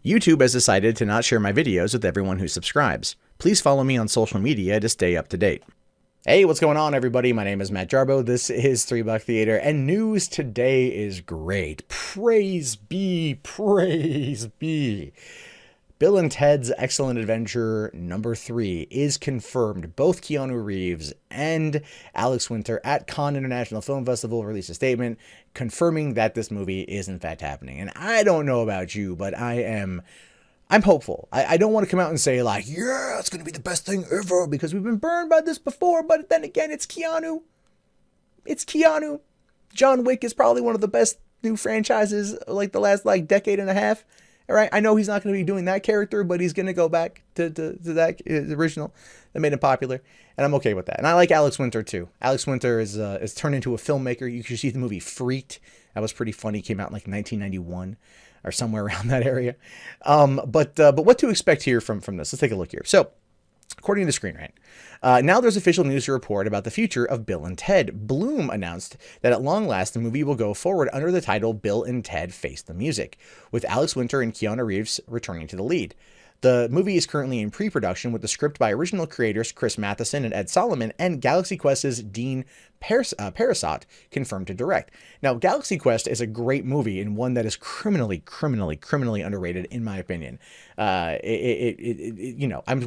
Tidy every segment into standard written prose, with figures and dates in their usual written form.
YouTube has decided to not share my videos with everyone who subscribes. Please follow me on social media to stay up to date. Hey, what's going on, everybody? My name is Matt Jarbo. This is $3 Theater, and news today is great. Praise be, praise be. Bill and Ted's Excellent Adventure #3 is confirmed. Both Keanu Reeves and Alex Winter at Cannes International Film Festival released a statement confirming that this movie is in fact happening. And I don't know about you, but I'm hopeful. I don't want to come out and say like, yeah, it's going to be the best thing ever because we've been burned by this before. But then again, it's Keanu. It's Keanu. John Wick is probably one of the best new franchises like the last decade and a half. All right, I know he's not going to be doing that character, but he's going to go back to that original that made him popular, and I'm okay with that. And I like Alex Winter too. Alex Winter is turned into a filmmaker. You should see the movie Freaked. That was pretty funny. Came out in 1991 or somewhere around that area. But what to expect here from this? Let's take a look here. So, according to Screen Rant, now there's official news to report about the future of Bill and Ted. Bloom announced that at long last the movie will go forward under the title Bill and Ted Face the Music, with Alex Winter and Keanu Reeves returning to the lead. The movie is currently in pre-production with the script by original creators Chris Matheson and Ed Solomon, and Galaxy Quest's Dean Parisot confirmed to direct. Now, Galaxy Quest is a great movie and one that is criminally underrated, in my opinion. I'm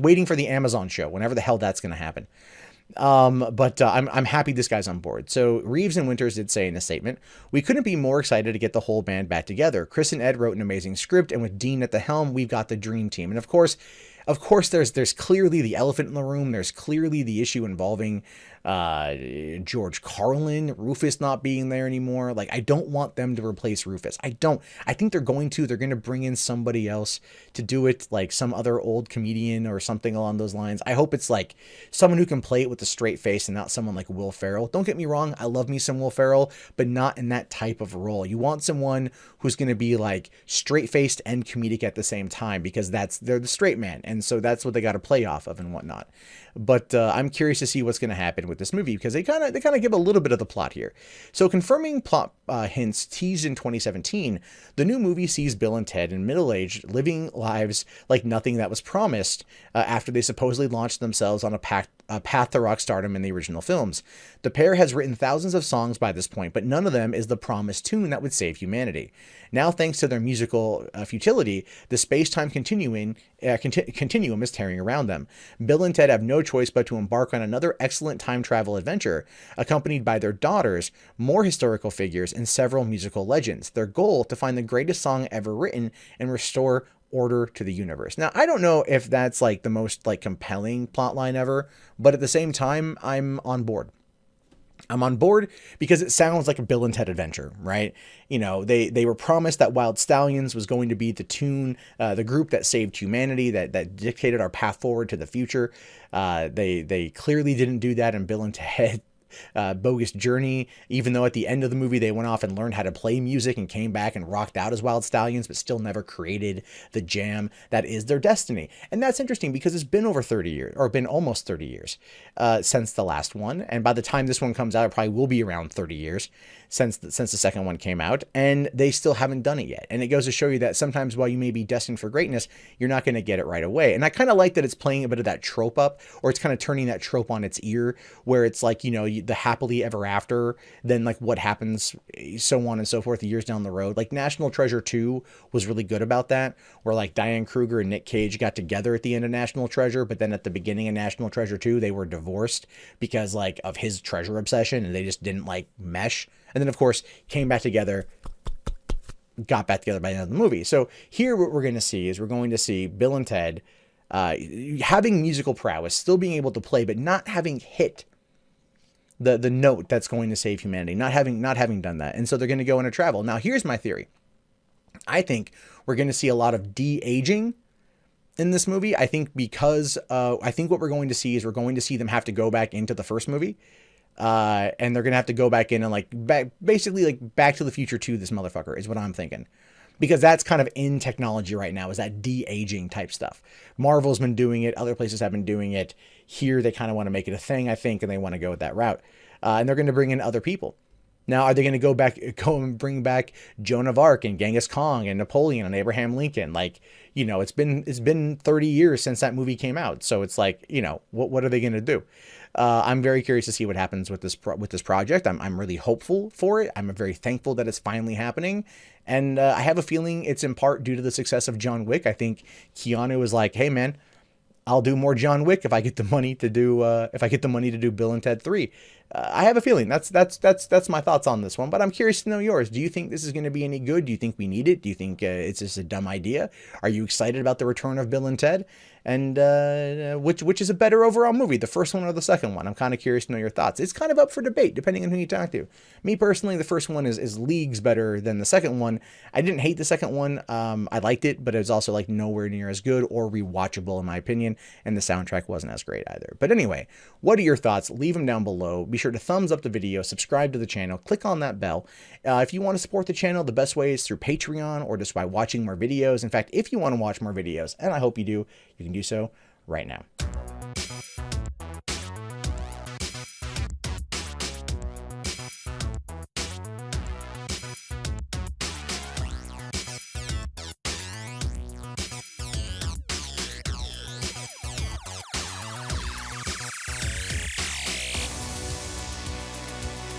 waiting for the Amazon show, whenever the hell that's going to happen. But I'm happy this guy's on board. So Reeves and Winters did say in a statement, "We couldn't be more excited to get the whole band back together. Chris and Ed wrote an amazing script, and with Dean at the helm, we've got the dream team." And of course, there's clearly the elephant in the room. There's clearly the issue involving George Carlin, Rufus not being there anymore. Like, I don't want them to replace Rufus. I think they're going to bring in somebody else to do it, like some other old comedian or something along those lines. I hope it's like someone who can play it with a straight face and not someone like Will Ferrell. Don't get me wrong, I love me some Will Ferrell, but not in that type of role. You want someone who's going to be like straight-faced and comedic at the same time, because they're the straight man, and so that's what they got to play off of and whatnot. But I'm curious to see what's going to happen with this movie, because they kind of give a little bit of the plot here. So, confirming plot hints teased in 2017, the new movie sees Bill and Ted in middle-aged, living lives like nothing that was promised after they supposedly launched themselves on a path to rock stardom in the original films. The pair has written thousands of songs by this point, but none of them is the promised tune that would save humanity. Now, thanks to their musical futility, the space-time continuum is tearing around them. Bill and Ted have no choice but to embark on another excellent time travel adventure, accompanied by their daughters, more historical figures, and several musical legends. Their goal, to find the greatest song ever written and restore order to the universe. Now, I don't know if that's like the most compelling plotline ever, but at the same time, I'm on board. I'm on board because it sounds like a Bill and Ted adventure, right? You know, they were promised that Wilyd Stallions was going to be the tune, the group that saved humanity, that dictated our path forward to the future. They clearly didn't do that in Bill and Ted Bogus Journey, even though at the end of the movie they went off and learned how to play music and came back and rocked out as Wilyd Stallions, but still never created the jam that is their destiny. And that's interesting because it's been over 30 years, or been almost 30 years since the last one, and by the time this one comes out, it probably will be around 30 years since the second one came out, and they still haven't done it yet. And it goes to show you that sometimes while you may be destined for greatness, you're not going to get it right away. And I kind of like that it's playing a bit of that trope up, or it's kind of turning that trope on its ear, where it's like, the happily ever after, then like what happens, so on and so forth, years down the road. Like National Treasure 2 was really good about that, where like Diane Kruger and Nick Cage got together at the end of National Treasure, but then at the beginning of National Treasure 2, they were divorced because like of his treasure obsession, and they just didn't like mesh. And then, of course, came back together, got back together by the end of the movie. So here what we're going to see is Bill and Ted having musical prowess, still being able to play, but not having hit the note that's going to save humanity, not having done that. And so they're going to go on a travel. Now, here's my theory. I think we're going to see a lot of de-aging in this movie. I think because I think what we're going to see is we're going to see them have to go back into the first movie. And they're going to have to go back in and basically Back to the Future 2 this motherfucker is what I'm thinking. Because that's kind of in technology right now, is that de-aging type stuff. Marvel's been doing it. Other places have been doing it. Here, they kind of want to make it a thing, I think, and they want to go with that route. And they're going to bring in other people. Now, are they going to go and bring back Joan of Arc and Genghis Khan and Napoleon and Abraham Lincoln? Like, you know, it's been 30 years since that movie came out. So it's like, you know, what are they going to do? I'm very curious to see what happens with this project. I'm really hopeful for it. I'm very thankful that it's finally happening. And I have a feeling it's in part due to the success of John Wick. I think Keanu was like, hey, man, I'll do more John Wick if I get the money to do Bill and Ted 3. I have a feeling that's my thoughts on this one, but I'm curious to know yours. Do you think this is going to be any good? Do you think we need it? Do you think it's just a dumb idea? Are you excited about the return of Bill and Ted? And which is a better overall movie, the first one or the second one? I'm kind of curious to know your thoughts. It's kind of up for debate depending on who you talk to. Me personally, the first one is leagues better than the second one. I didn't hate the second one. I liked it, but it was also like nowhere near as good or rewatchable in my opinion, and the soundtrack wasn't as great either. But anyway, what are your thoughts? Leave them down below. Be sure to thumbs up the video, subscribe to the channel, click on that bell. If you want to support the channel, the best way is through Patreon or just by watching more videos. In fact, if you want to watch more videos, and I hope you do, you can do so right now.